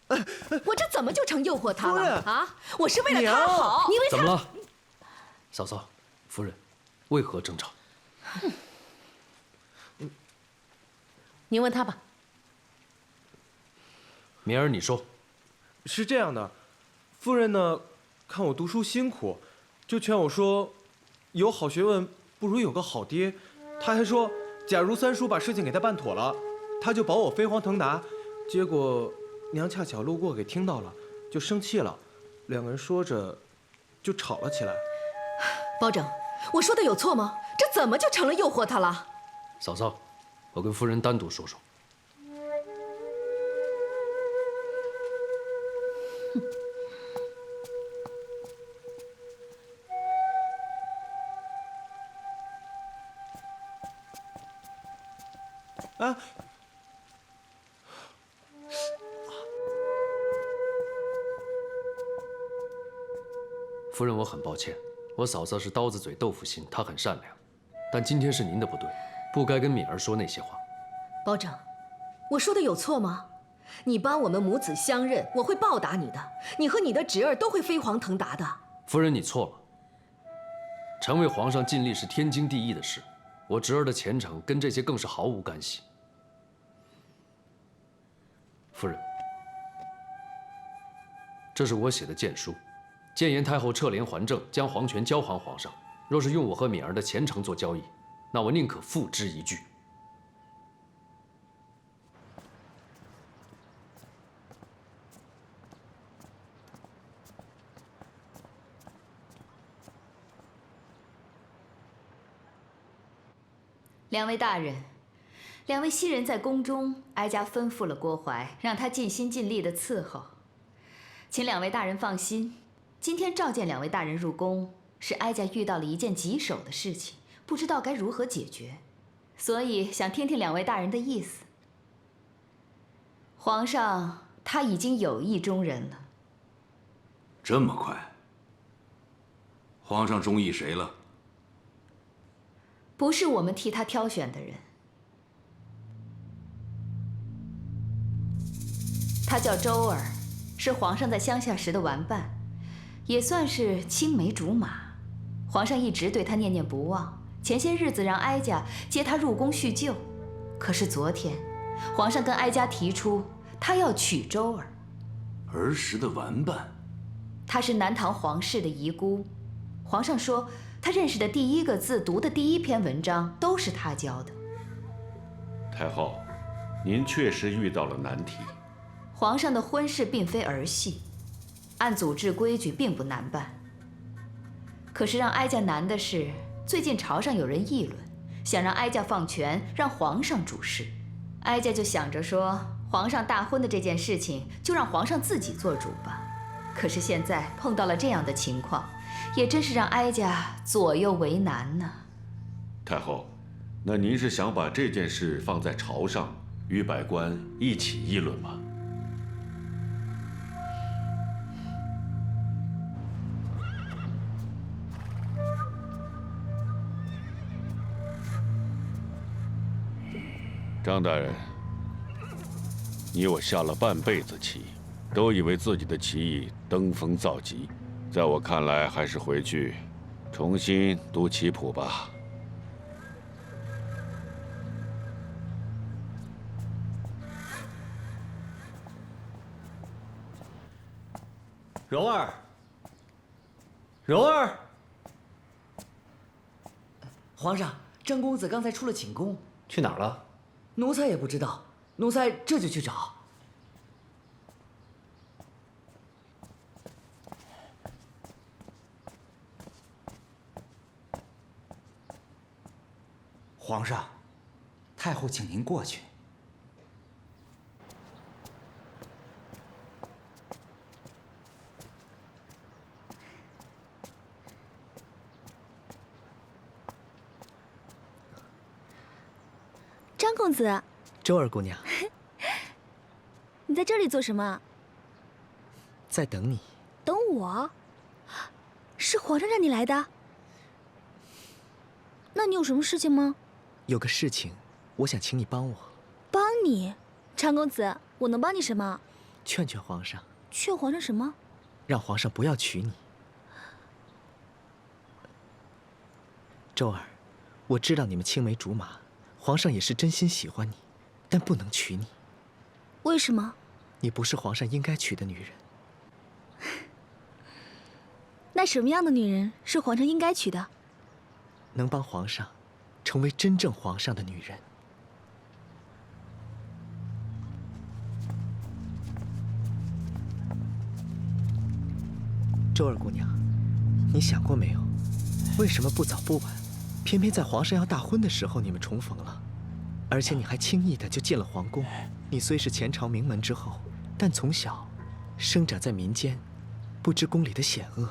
我这怎么就成诱惑他夫人了啊？我是为了他好，你为他怎么了？嫂嫂，夫人，为何争吵？你问他吧。明儿你说。是这样的，夫人呢，看我读书辛苦，就劝我说，有好学问不如有个好爹。她还说，假如三叔把事情给他办妥了，他就保我飞黄腾达。结果娘恰巧路过给听到了，就生气了，两个人说着就吵了起来。包拯，我说的有错吗？这怎么就成了诱惑他了？嫂嫂，我跟夫人单独说说。啊！夫人，我很抱歉，我嫂嫂是刀子嘴豆腐心，她很善良，但今天是您的不对，不该跟敏儿说那些话。包拯，我说的有错吗？你帮我们母子相认，我会报答你的，你和你的侄儿都会飞黄腾达的。夫人，你错了。成为皇上尽力是天经地义的事，我侄儿的前程跟这些更是毫无干系。夫人，这是我写的谏书，谏言太后撤帘还政，将皇权交还皇上。若是用我和敏儿的前程做交易，那我宁可付之一炬。两位大人，两位新人在宫中哀家吩咐了郭槐，让他尽心尽力的伺候。请两位大人放心，今天召见两位大人入宫，是哀家遇到了一件棘手的事情，不知道该如何解决，所以想听听两位大人的意思。皇上他已经有意中人了。这么快？皇上中意谁了？不是我们替他挑选的人，他叫周儿，是皇上在乡下时的玩伴，也算是青梅竹马。皇上一直对他念念不忘，前些日子让哀家接他入宫叙旧。可是昨天，皇上跟哀家提出，他要娶周儿。儿时的玩伴？她是南唐皇室的遗孤，皇上说，他认识的第一个字、读的第一篇文章都是他教的。太后，您确实遇到了难题。皇上的婚事并非儿戏，按祖制规矩并不难办。可是让哀家难的是，最近朝上有人议论，想让哀家放权，让皇上主事。哀家就想着说，皇上大婚的这件事情，就让皇上自己做主吧。可是现在碰到了这样的情况，也真是让哀家左右为难呢。太后，那您是想把这件事放在朝上，与百官一起议论吗？张大人，你我下了半辈子棋，都以为自己的棋艺登峰造极，在我看来，还是回去重新读棋谱吧。柔儿，柔儿，皇上，张公子刚才出了寝宫，去哪儿了？奴才也不知道，奴才这就去找。皇上，太后请您过去。张公子，周儿姑娘，你在这里做什么？在等你。等我？是皇上让你来的？那你有什么事情吗？有个事情，我想请你帮我。帮你？张公子，我能帮你什么？劝劝皇上。劝皇上什么？让皇上不要娶你。周儿，我知道你们青梅竹马，皇上也是真心喜欢你，但不能娶你。为什么？你不是皇上应该娶的女人。那什么样的女人是皇上应该娶的？能帮皇上成为真正皇上的女人。周儿姑娘，你想过没有，为什么不早不晚，偏偏在皇上要大婚的时候你们重逢了？而且你还轻易的就进了皇宫。你虽是前朝名门之后，但从小生长在民间，不知宫里的险恶。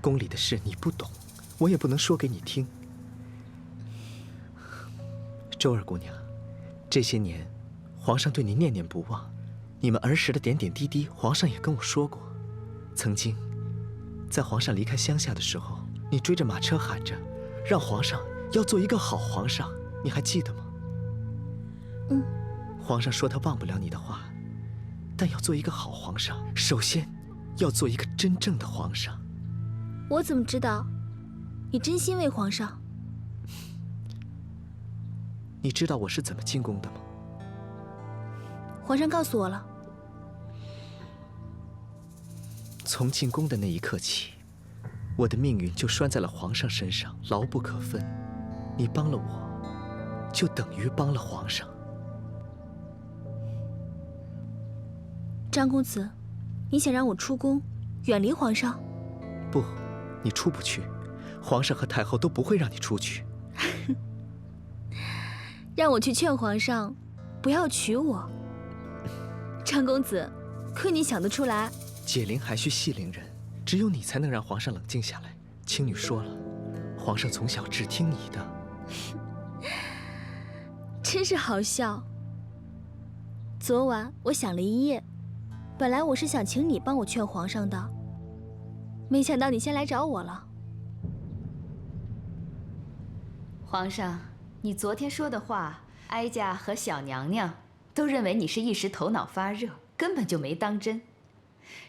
宫里的事你不懂，我也不能说给你听。周儿姑娘，这些年，皇上对你念念不忘，你们儿时的点点滴滴，皇上也跟我说过。曾经，在皇上离开乡下的时候，你追着马车喊着，让皇上要做一个好皇上，你还记得吗？嗯。皇上说他忘不了你的话，但要做一个好皇上，首先要做一个真正的皇上。我怎么知道你真心为皇上？你知道我是怎么进宫的吗？皇上告诉我了。从进宫的那一刻起，我的命运就拴在了皇上身上，牢不可分。你帮了我，就等于帮了皇上。张公子，你想让我出宫，远离皇上？不，你出不去，皇上和太后都不会让你出去。让我去劝皇上，不要娶我。张公子，亏你想得出来。解铃还须系铃人，只有你才能让皇上冷静下来。青女说了，皇上从小只听你的。真是好笑。昨晚我想了一夜，本来我是想请你帮我劝皇上的，没想到你先来找我了。皇上，你昨天说的话，哀家和小娘娘都认为你是一时头脑发热，根本就没当真。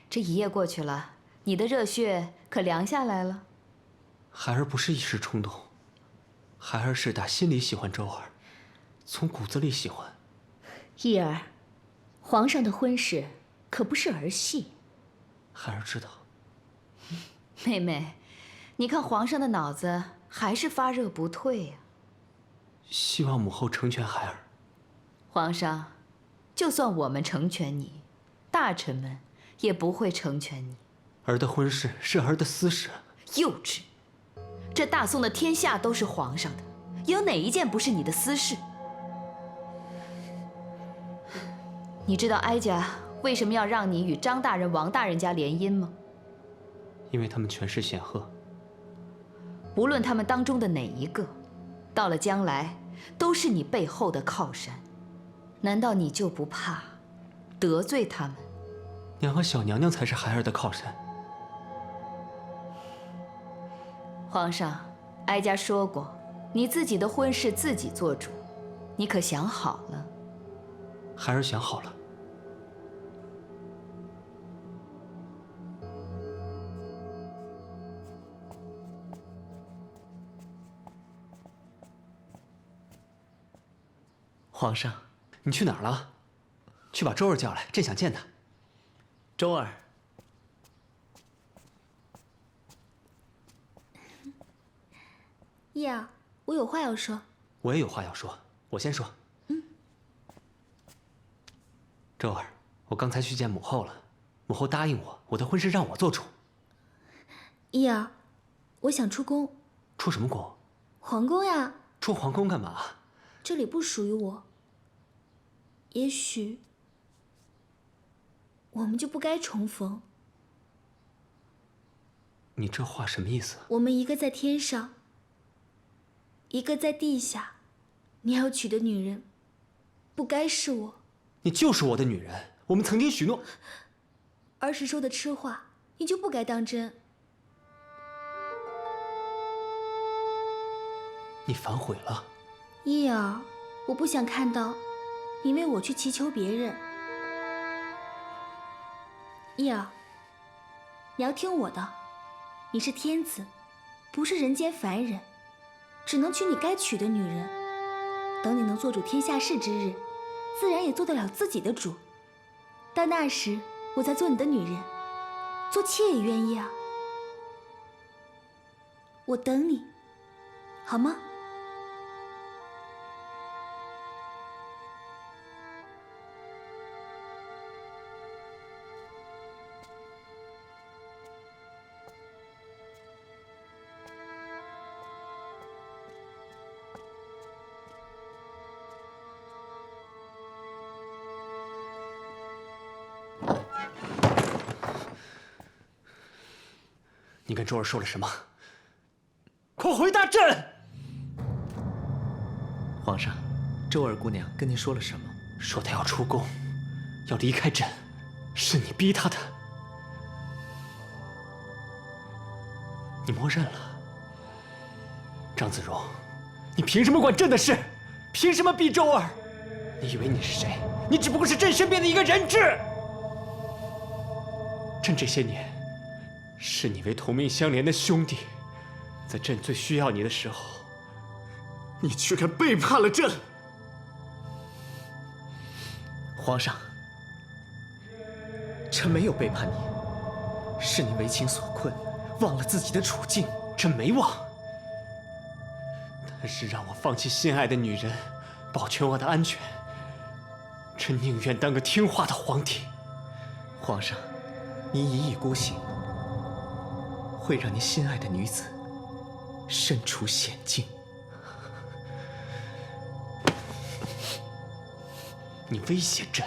这一夜过去了，你的热血可凉下来了？孩儿不是一时冲动，孩儿是打心里喜欢周儿，从骨子里喜欢。义儿，皇上的婚事可不是儿戏。孩儿知道。妹妹，你看皇上的脑子还是发热不退呀。希望母后成全孩儿。皇上，就算我们成全你，大臣们也不会成全你。儿的婚事是儿的私事。幼稚！这大宋的天下都是皇上的，有哪一件不是你的私事？你知道哀家为什么要让你与张大人、王大人家联姻吗？因为他们权势显赫。无论他们当中的哪一个，到了将来都是你背后的靠山。难道你就不怕得罪他们？娘和小娘娘才是孩儿的靠山。皇上，哀家说过，你自己的婚事自己做主，你可想好了？孩儿想好了。皇上，你去哪儿了？去把周儿叫来，朕想见她。周儿。叶儿，我有话要说。我也有话要说，我先说。周儿，我刚才去见母后了，母后答应我的婚事让我做主。叶儿，我想出宫。出什么宫？皇宫呀。出皇宫干嘛？这里不属于我。也许我们就不该重逢。你这话什么意思？我们一个在天上，一个在地下，你要娶的女人，不该是我。你就是我的女人，我们曾经许诺。儿时说的痴话，你就不该当真。你反悔了。伊儿，我不想看到你为我去祈求别人。叶儿，你要听我的，你是天子，不是人间凡人，只能娶你该娶的女人。等你能做主天下事之日，自然也做得了自己的主。到那时，我再做你的女人，做妾也愿意啊。我等你，好吗？你跟周儿说了什么？快回答朕！皇上，周儿姑娘跟您说了什么？说她要出宫，要离开朕，是你逼她的。你默认了。张子荣，你凭什么管朕的事？凭什么逼周儿？你以为你是谁？你只不过是朕身边的一个人质。朕这些年视你为同命相连的兄弟，在朕最需要你的时候，你居然背叛了朕！皇上，臣没有背叛你，是你为情所困，忘了自己的处境。朕没忘，但是让我放弃心爱的女人，保全我的安全，朕宁愿当个听话的皇帝。皇上，您一意孤行，会让您心爱的女子身处险境。你威胁朕！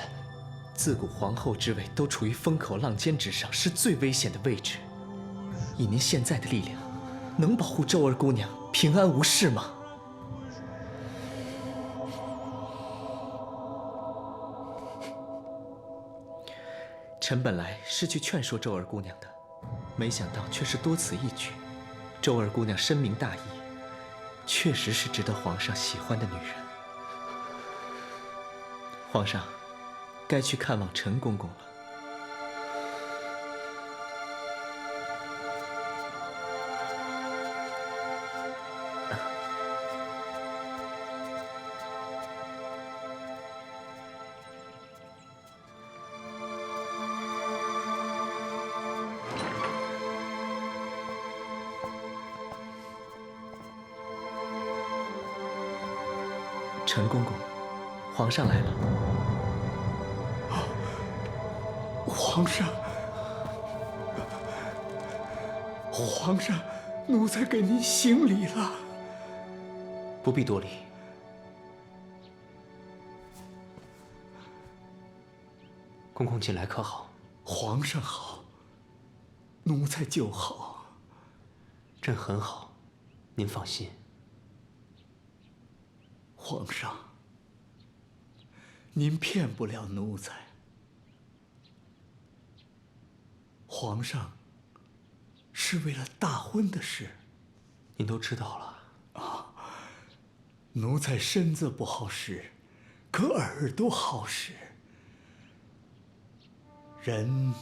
自古皇后之位都处于风口浪尖之上，是最危险的位置。以您现在的力量，能保护周儿姑娘平安无事吗？臣本来是去劝说周儿姑娘的，没想到却是多此一举。周儿姑娘深明大义，确实是值得皇上喜欢的女人。皇上，该去看望陈公公了。陈公公，皇上来了。皇上，皇上，奴才给您行礼了。不必多礼。公公近来可好？皇上好，奴才就好。朕很好，您放心。皇上，您骗不了奴才。皇上是为了大婚的事，您都知道了啊。奴才身子不好使，可耳朵好使。人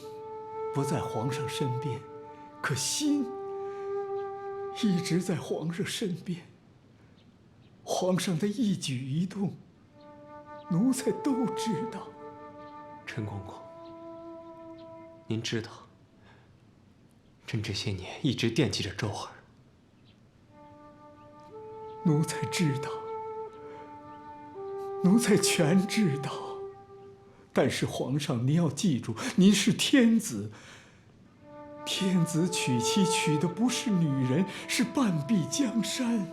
不在皇上身边，可心一直在皇上身边。皇上的一举一动，奴才都知道。陈公公，您知道，朕这些年一直惦记着周儿。奴才知道，奴才全知道。但是皇上，您要记住，您是天子。天子娶妻娶的不是女人，是半壁江山。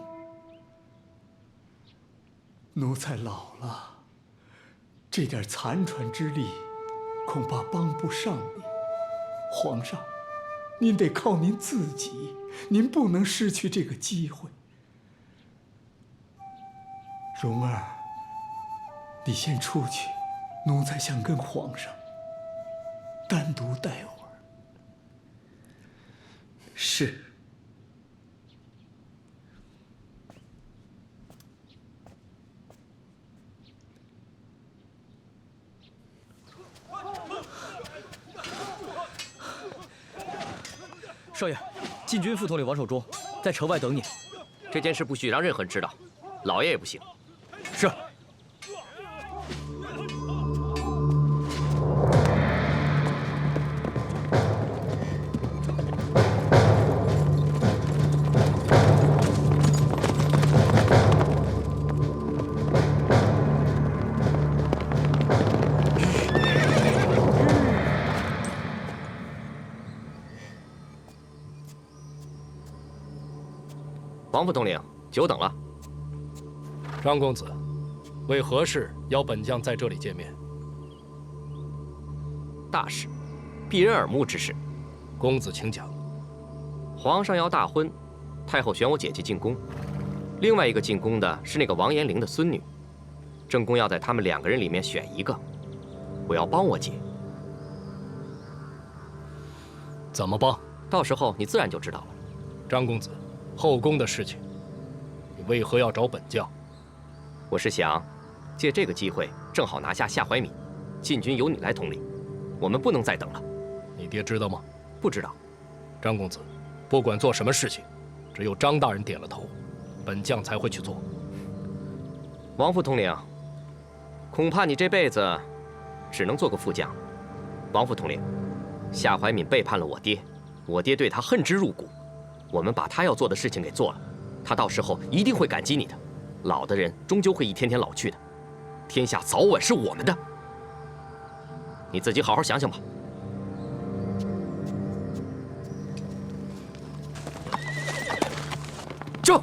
奴才老了，这点残喘之力，恐怕帮不上你。皇上，您得靠您自己，您不能失去这个机会。蓉儿，你先出去，奴才想跟皇上单独待会儿。是。少爷，禁军副统领王守忠在城外等你。这件事不许让任何人知道，老爷也不行。是。王副统领，久等了。张公子，为何事邀本将在这里见面？大事，避人耳目之事。公子请讲。皇上要大婚，太后选我姐姐进宫，另外一个进宫的是那个王延龄的孙女。正宫要在他们2个人里面选一个，我要帮我姐。怎么帮？到时候你自然就知道了。张公子。后宫的事情，你为何要找本将？我是想借这个机会，正好拿下夏怀敏，禁军由你来统领，我们不能再等了。你爹知道吗？不知道。张公子，不管做什么事情，只有张大人点了头，本将才会去做。王副统领，恐怕你这辈子只能做个副将。王副统领，夏怀敏背叛了我爹，我爹对他恨之入骨。我们把他要做的事情给做了，他到时候一定会感激你的。老的人终究会一天天老去的，天下早晚是我们的。你自己好好想想吧。撤！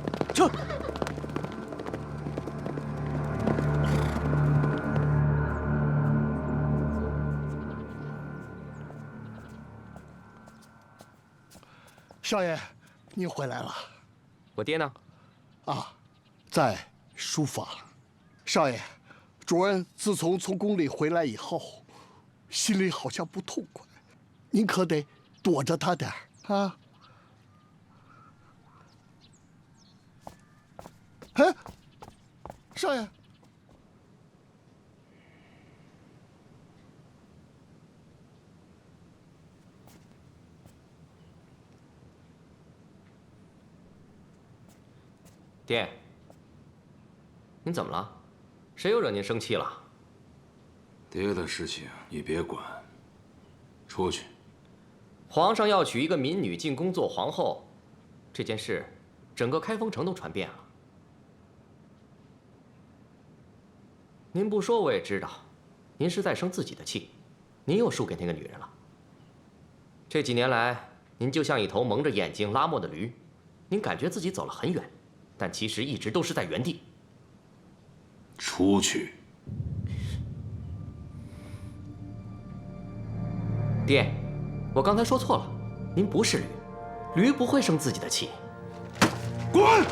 少爷，您回来了。我爹呢？啊，在书房。少爷，主人自从宫里回来以后，心里好像不痛快，您可得躲着他点儿啊。哎，少爷。爹，您怎么了？谁又惹您生气了？爹的事情你别管，出去。皇上要娶一个民女进宫做皇后，这件事，整个开封城都传遍了。您不说我也知道，您是在生自己的气，您又输给那个女人了。这几年来，您就像一头蒙着眼睛拉磨的驴，您感觉自己走了很远。但其实一直都是在原地。出去。爹，我刚才说错了，您不是驴，驴不会生自己的气。滚！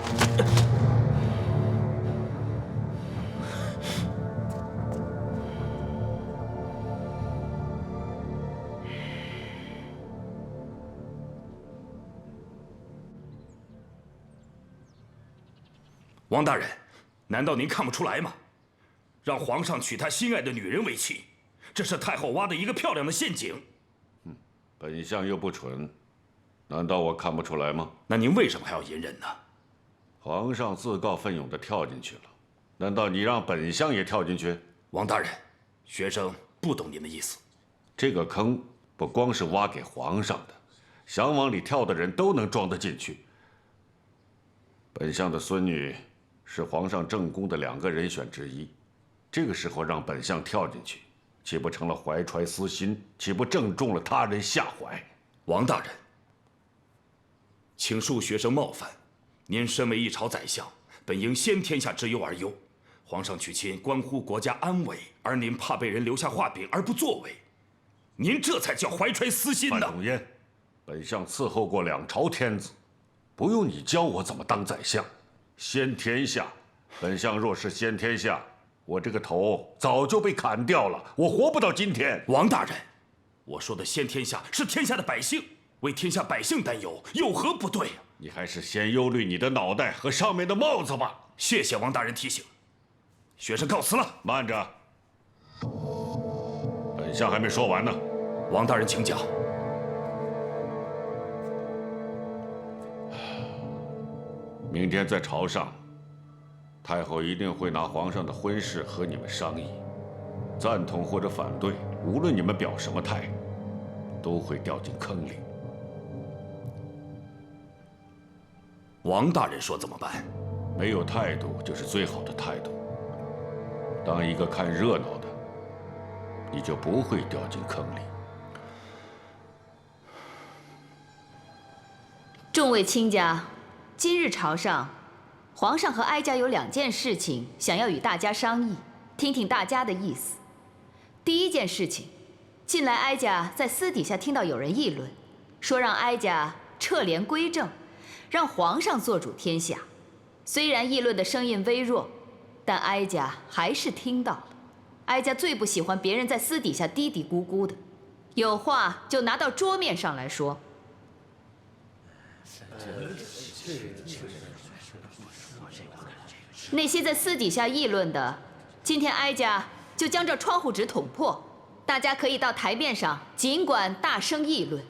王大人，难道您看不出来吗？让皇上娶他心爱的女人为妻，这是太后挖的一个漂亮的陷阱。本相又不蠢，难道我看不出来吗？那您为什么还要隐忍呢？皇上自告奋勇地跳进去了，难道你让本相也跳进去？王大人，学生不懂您的意思。这个坑不光是挖给皇上的，想往里跳的人都能装得进去。本相的孙女是皇上正宫的2个人选之一，这个时候让本相跳进去，岂不成了怀揣私心？岂不正中了他人下怀？王大人，请恕学生冒犯。您身为一朝宰相，本应先天下之忧而忧。皇上娶亲关乎国家安危，而您怕被人留下画饼而不作为，您这才叫怀揣私心呢。范仲淹，本相伺候过2朝天子，不用你教我怎么当宰相。先天下，本相若是先天下，我这个头早就被砍掉了，我活不到今天。王大人，我说的先天下是天下的百姓，为天下百姓担忧，有何不对？你还是先忧虑你的脑袋和上面的帽子吧。谢谢王大人提醒，学生告辞了。慢着，本相还没说完呢。王大人请讲。明天在朝上，太后一定会拿皇上的婚事和你们商议，赞同或者反对，无论你们表什么态，都会掉进坑里。王大人说怎么办？没有态度就是最好的态度。当一个看热闹的，你就不会掉进坑里。众位卿家，今日朝上，皇上和哀家有2件事情想要与大家商议，听听大家的意思。第一件事情，近来哀家在私底下听到有人议论，说让哀家撤帘归正，让皇上做主天下。虽然议论的声音微弱，但哀家还是听到了。哀家最不喜欢别人在私底下嘀嘀咕咕的，有话就拿到桌面上来说。那些在私底下议论的，今天哀家就将这窗户纸捅破，大家可以到台面上尽管大声议论。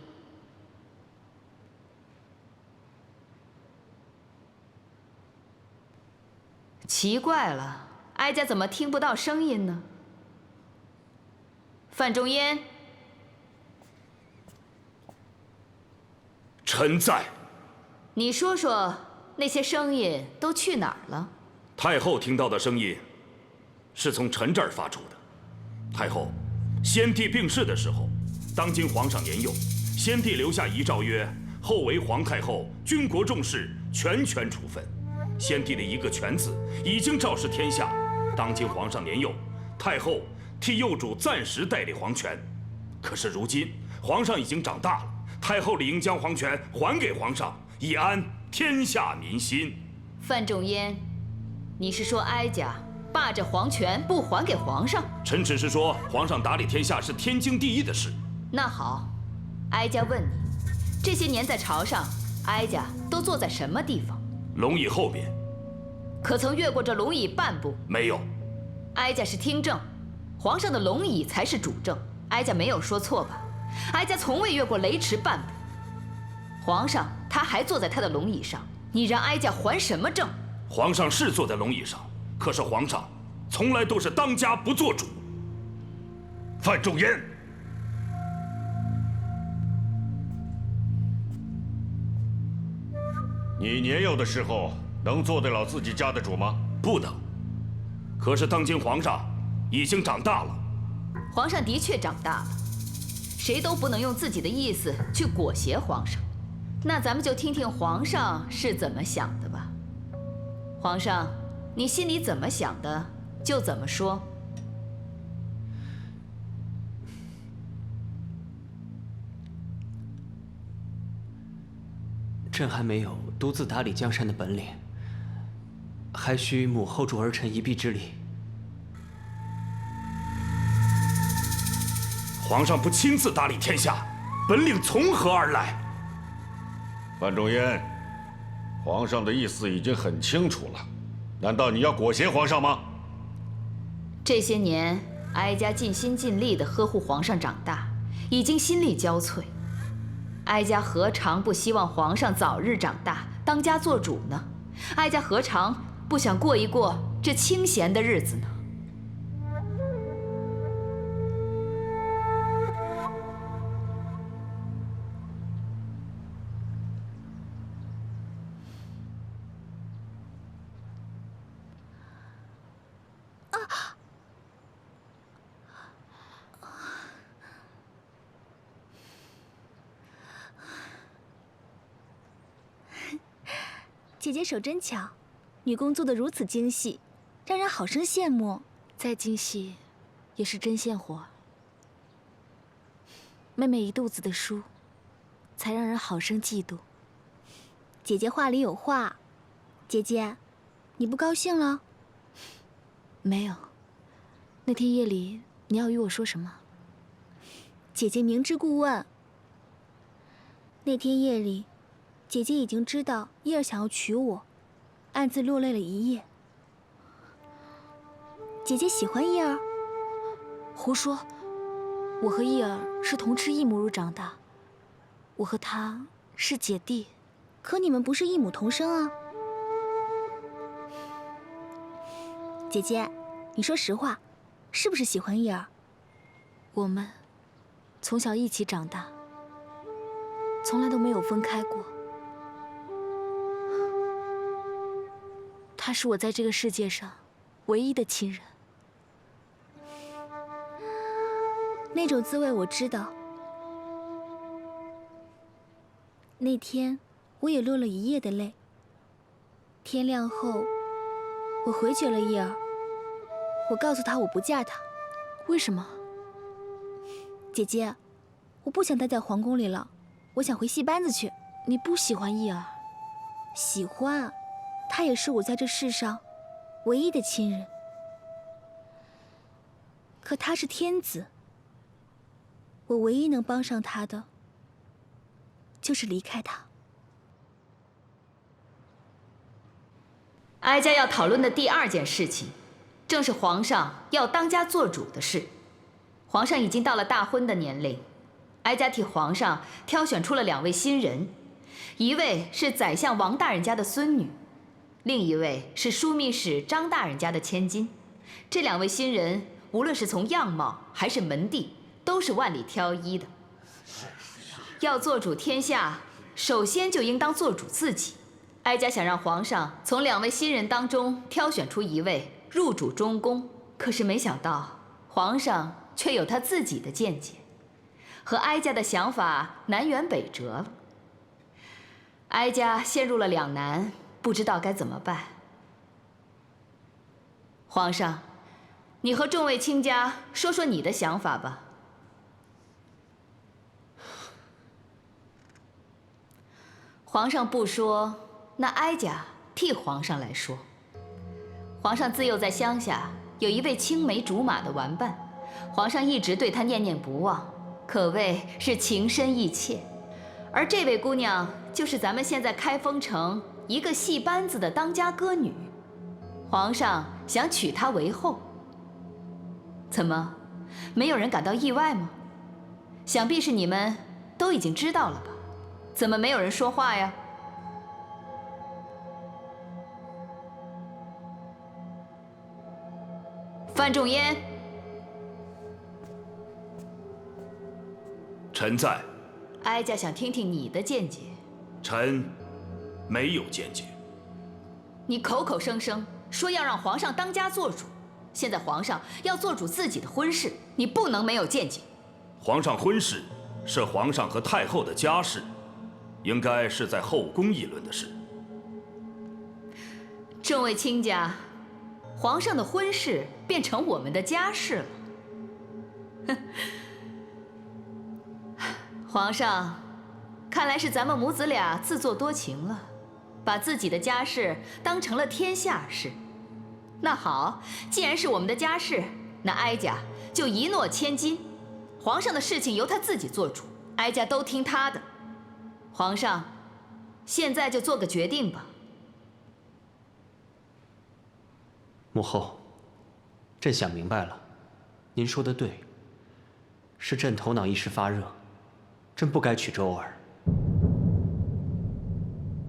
奇怪了，哀家怎么听不到声音呢？范仲淹，臣在。你说说，那些声音都去哪儿了？太后听到的声音，是从臣这儿发出的。太后，先帝病逝的时候，当今皇上年幼，先帝留下遗诏曰：后为皇太后，军国重事全权处分。先帝的一个权字已经昭示天下。当今皇上年幼，太后替幼主暂时代理皇权。可是如今皇上已经长大了，太后理应将皇权还给皇上，以安天下民心。范仲淹，你是说哀家霸着皇权不还给皇上？臣只是说，皇上打理天下是天经地义的事。那好，哀家问你，这些年在朝上，哀家都坐在什么地方？龙椅后面。可曾越过这龙椅半步？没有。哀家是听政，皇上的龙椅才是主政，哀家没有说错吧？哀家从未越过雷池半步。皇上他还坐在他的龙椅上，你让哀家还什么政？皇上是坐在龙椅上，可是皇上从来都是当家不做主。范仲淹，你年幼的时候能做得了自己家的主吗？不能。可是当今皇上已经长大了。皇上的确长大了，谁都不能用自己的意思去裹挟皇上。那咱们就听听皇上是怎么想的吧。皇上，你心里怎么想的，就怎么说。朕还没有独自打理江山的本领，还需母后助儿臣一臂之力。皇上不亲自打理天下，本领从何而来？范仲淹，皇上的意思已经很清楚了，难道你要裹挟皇上吗？这些年，哀家尽心尽力地呵护皇上长大，已经心力交瘁。哀家何尝不希望皇上早日长大，当家做主呢？哀家何尝不想过一过这清闲的日子呢？姐姐手真巧，女工做得如此精细，让人好生羡慕。再精细，也是针线活。妹妹一肚子的书，才让人好生嫉妒。姐姐话里有话，姐姐，你不高兴了？没有。那天夜里你要与我说什么？姐姐明知故问。那天夜里，姐姐已经知道叶儿想要娶我，暗自落泪了一夜。姐姐喜欢叶儿？胡说！我和叶儿是同吃异母乳长大，我和她是姐弟。可你们不是异母同生啊？姐姐，你说实话，是不是喜欢叶儿？我们从小一起长大，从来都没有分开过。他是我在这个世界上唯一的亲人。那种滋味我知道。那天我也落了一夜的泪。天亮后，我回绝了叶儿。我告诉他我不嫁他。为什么？姐姐，我不想待在皇宫里了，我想回戏班子去。你不喜欢叶儿？喜欢，他也是我在这世上唯一的亲人。可他是天子，我唯一能帮上他的，就是离开他。哀家要讨论的第2件事情，正是皇上要当家做主的事。皇上已经到了大婚的年龄，哀家替皇上挑选出了2位新人，一位是宰相王大人家的孙女，另一位是枢密使张大人家的千金。这2位新人，无论是从样貌还是门第，都是万里挑一的。要做主天下，首先就应当做主自己。哀家想让皇上从2位新人当中挑选出1位入主中宫，可是没想到皇上却有他自己的见解，和哀家的想法南辕北辙了。哀家陷入了两难，不知道该怎么办。皇上，你和众位卿家说说你的想法吧。皇上不说，那哀家替皇上来说。皇上自幼在乡下有一位青梅竹马的玩伴，皇上一直对她念念不忘，可谓是情深意切。而这位姑娘就是咱们现在开封城一个戏班子的当家歌女，皇上想娶她为后。怎么，没有人感到意外吗？想必是你们都已经知道了吧？怎么没有人说话呀？范仲淹，臣在。哀家想听听你的见解。臣没有见解。你口口声声说要让皇上当家做主，现在皇上要做主自己的婚事，你不能没有见解。皇上婚事是皇上和太后的家事，应该是在后宫议论的事。众位卿家，皇上的婚事变成我们的家事了。哼，皇上，看来是咱们母子俩自作多情了，把自己的家事当成了天下事。那好，既然是我们的家事，那哀家就一诺千金，皇上的事情由他自己做主，哀家都听他的。皇上，现在就做个决定吧。母后，朕想明白了，您说的对，是朕头脑一时发热，朕不该娶周儿。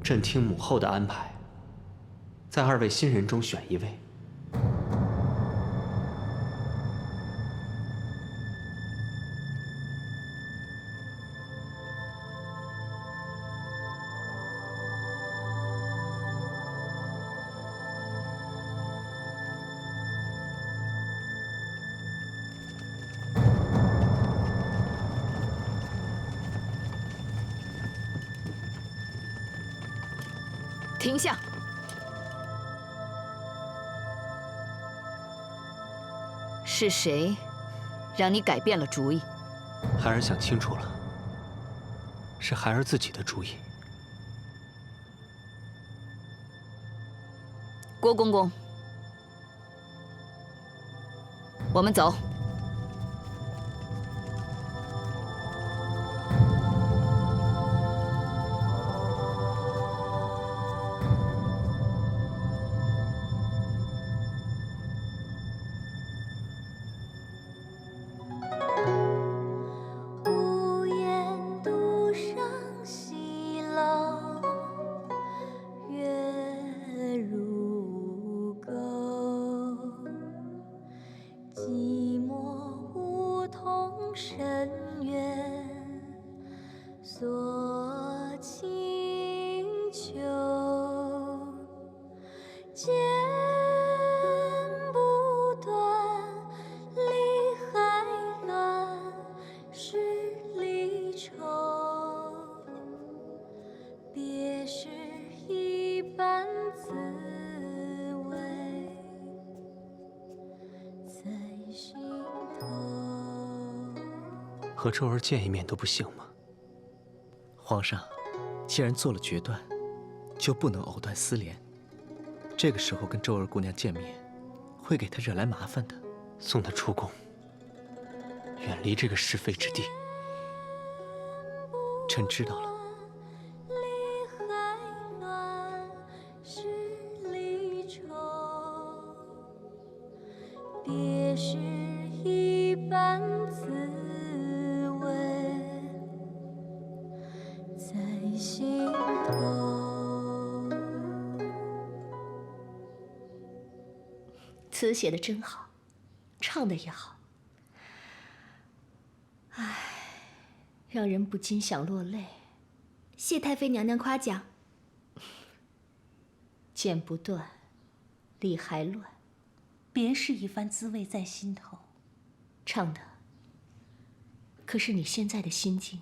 朕听母后的安排，在2位新人中选1位。停下！是谁让你改变了主意？孩儿想清楚了，是孩儿自己的主意。郭公公，我们走。深渊，所请求，剪不断，理还乱，是离愁，别是一般滋味在心头。和周儿见一面都不行吗？皇上，既然做了决断，就不能藕断丝连。这个时候跟周儿姑娘见面，会给她惹来麻烦的。送她出宫，远离这个是非之地。臣知道了。别是一般滋味在心头。词写的真好，唱的也好，唉，让人不禁想落泪。谢太妃娘娘夸奖。剪不断，理还乱，别是一番滋味在心头。唱的可是你现在的心境。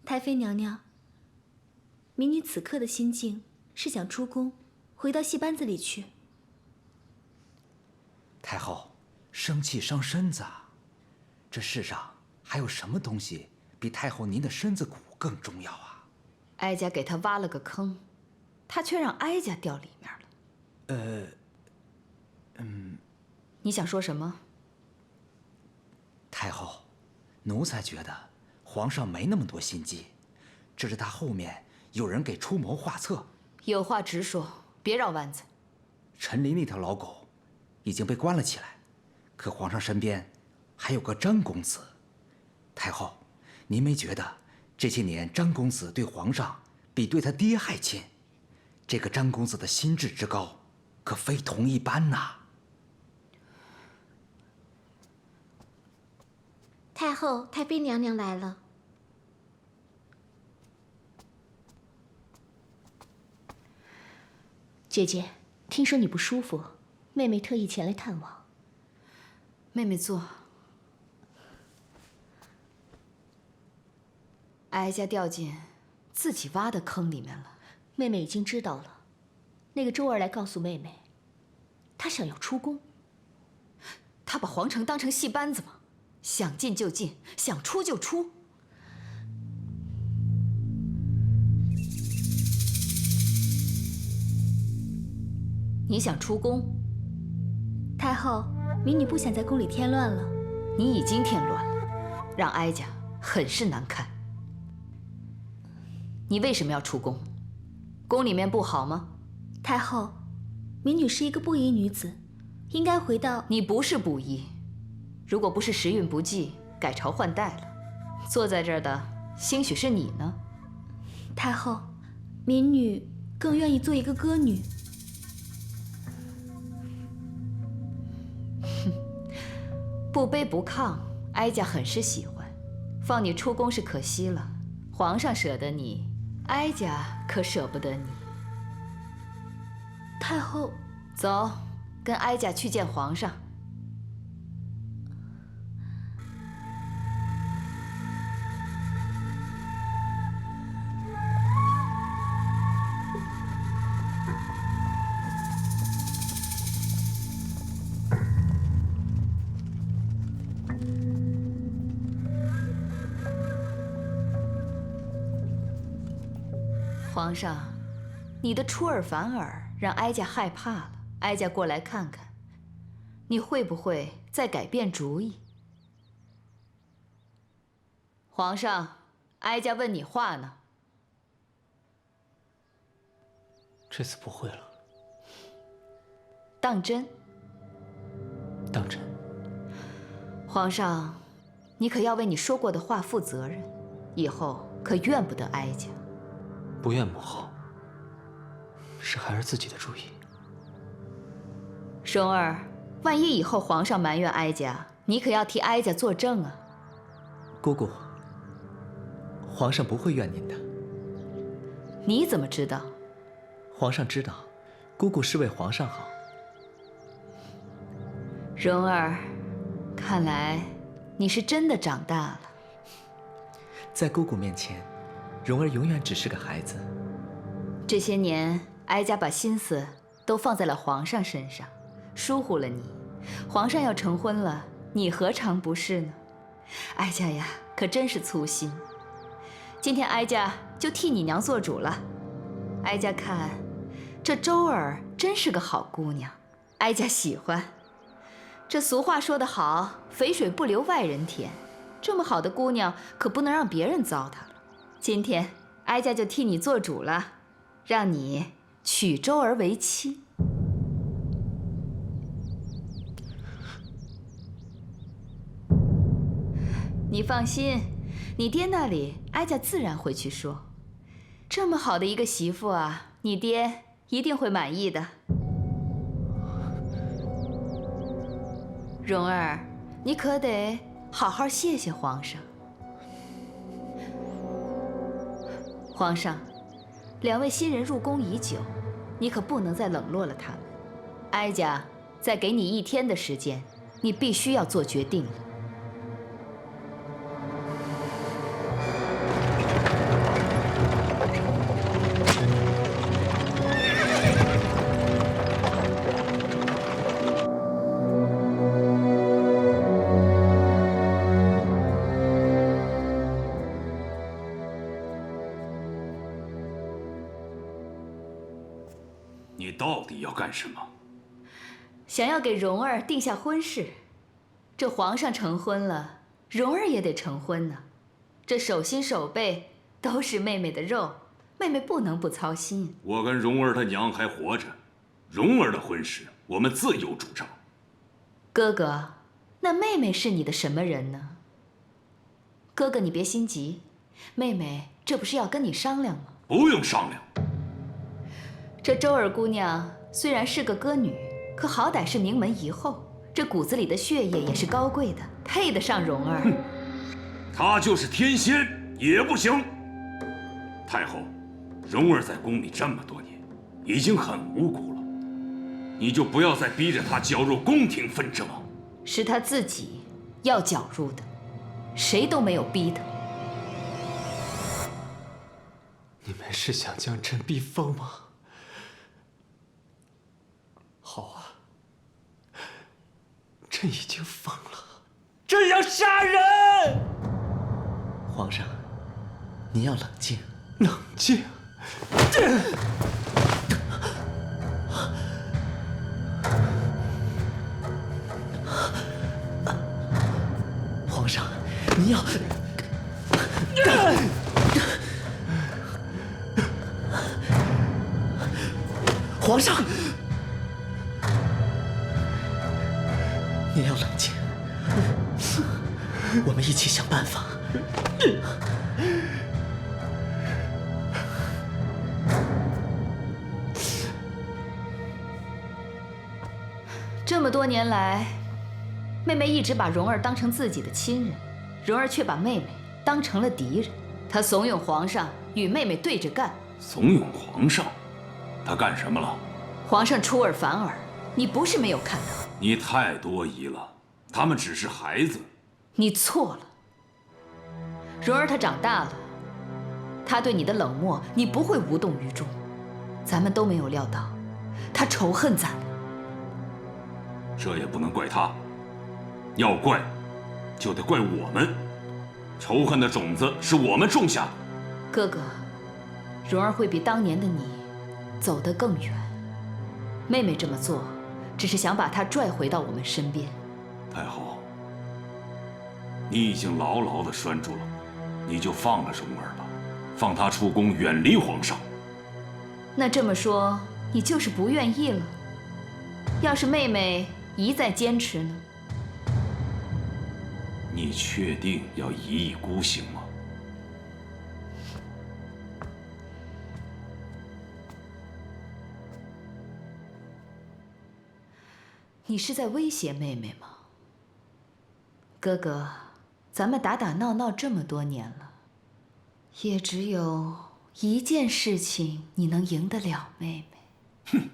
太妃娘娘，民女此刻的心境是想出宫，回到戏班子里去。太后，生气伤身子啊！这世上还有什么东西比太后您的身子骨更重要啊？哀家给他挖了个坑，他却让哀家掉里面了。你想说什么？太后，奴才觉得皇上没那么多心机，这是他后面有人给出谋划策。有话直说，别绕弯子。陈琳那条老狗已经被关了起来，可皇上身边还有个张公子。太后，您没觉得这些年张公子对皇上比对他爹还亲？这个张公子的心智之高，可非同一般呐。太后，太妃娘娘来了。姐姐，听说你不舒服，妹妹特意前来探望。妹妹坐。哀家掉进自己挖的坑里面了。妹妹已经知道了，那个周儿来告诉妹妹，她想要出宫。她把皇城当成戏班子吗？想进就进，想出就出。你想出宫？太后，民女不想在宫里添乱了。你已经添乱了，让哀家很是难堪。你为什么要出宫？宫里面不好吗？太后，民女是一个布衣女子，应该回到……你不是布衣，如果不是时运不济，改朝换代了，坐在这儿的兴许是你呢。太后，民女更愿意做一个歌女。不卑不亢，哀家很是喜欢。放你出宫是可惜了，皇上舍得你，哀家可舍不得你。太后，走，跟哀家去见皇上。皇上，你的出尔反尔让哀家害怕了。哀家过来看看，你会不会再改变主意？皇上，哀家问你话呢。这次不会了。当真？当真。皇上，你可要为你说过的话负责任，以后可怨不得哀家。不怨母后，是孩儿自己的主意。荣儿，万一以后皇上埋怨哀家，你可要替哀家作证啊！姑姑，皇上不会怨您的。你怎么知道？皇上知道，姑姑是为皇上好。蓉儿，看来你是真的长大了。在姑姑面前，蓉儿永远只是个孩子。这些年，哀家把心思都放在了皇上身上，疏忽了你。皇上要成婚了，你何尝不是呢？哀家呀，可真是粗心。今天哀家就替你娘做主了。哀家看，这周儿真是个好姑娘，哀家喜欢。这俗话说得好，肥水不流外人田。这么好的姑娘，可不能让别人糟蹋了。今天哀家就替你做主了，让你娶周儿为妻。你放心，你爹那里哀家自然会去说。这么好的一个媳妇啊，你爹一定会满意的。蓉儿，你可得好好谢谢皇上。皇上，两位新人入宫已久，你可不能再冷落了他们。哀家再给你1天的时间，你必须要做决定了。你到底要干什么？想要给蓉儿定下婚事，这皇上成婚了，蓉儿也得成婚呢。这手心手背都是妹妹的肉，妹妹不能不操心。我跟蓉儿她娘还活着，蓉儿的婚事我们自有主张。哥哥，那妹妹是你的什么人呢？哥哥，你别心急，妹妹这不是要跟你商量吗？不用商量。这周儿姑娘虽然是个歌女，可好歹是名门遗后，这骨子里的血液也是高贵的，配得上蓉儿。她就是天仙也不行。太后，蓉儿在宫里这么多年，已经很无辜了，你就不要再逼着她搅入宫廷纷争了。是她自己要搅入的，谁都没有逼她。你们是想将朕逼疯吗？好啊，朕已经疯了，朕要杀人！皇上，您要冷静。冷静。皇上，您要……皇上，您要冷静，我们一起想办法。这么多年来，妹妹一直把蓉儿当成自己的亲人，蓉儿却把妹妹当成了敌人。她怂恿皇上与妹妹对着干。怂恿皇上？他干什么了？皇上出尔反尔，你不是没有看到。你太多疑了，他们只是孩子。你错了。蓉儿她长大了，她对你的冷漠，你不会无动于衷。咱们都没有料到，她仇恨咱们。这也不能怪他，要怪，就得怪我们。仇恨的种子是我们种下的。哥哥，蓉儿会比当年的你走得更远。妹妹这么做，只是想把她拽回到我们身边。太后，你已经牢牢地拴住了，你就放了蓉儿吧，放她出宫，远离皇上。那这么说，你就是不愿意了？要是妹妹一再坚持呢？你确定要一意孤行吗？你是在威胁妹妹吗？哥哥，咱们打打闹闹这么多年了，也只有一件事情你能赢得了妹妹。哼！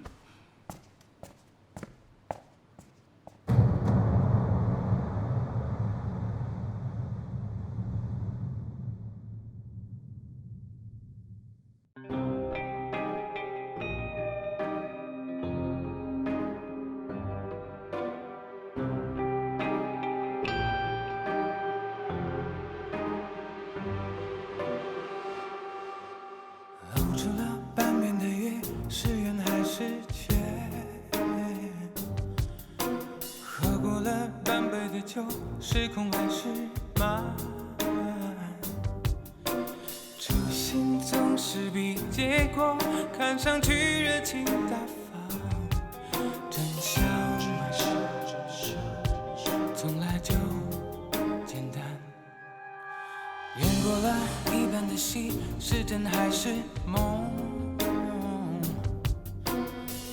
是空还是满？初心总是比结果看上去热情大方，真相从来就简单。演过了一半的戏，是真还是梦？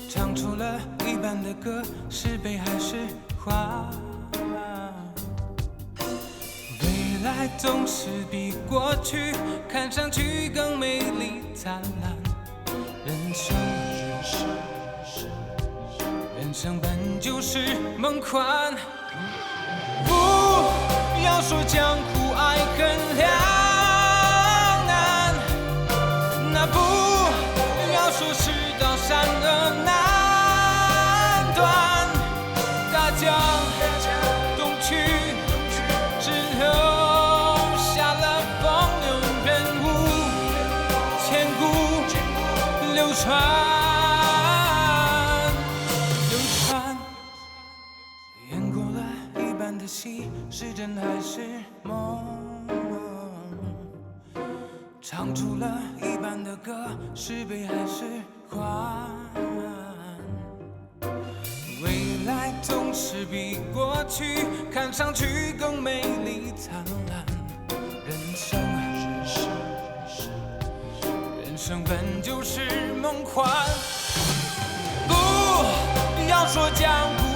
唱出了一半的歌，是悲还是欢？未来总是比过去看上去更美丽灿烂。人生本就是梦宽，不要说江湖爱恨两难，那不要说世道善恶难断，大江东去，只留流传，演过了一半的戏，是真还是梦？唱出了一半的歌，是悲还是欢？未来总是比过去看上去更美丽灿烂。人生本就是梦宽，不要说江湖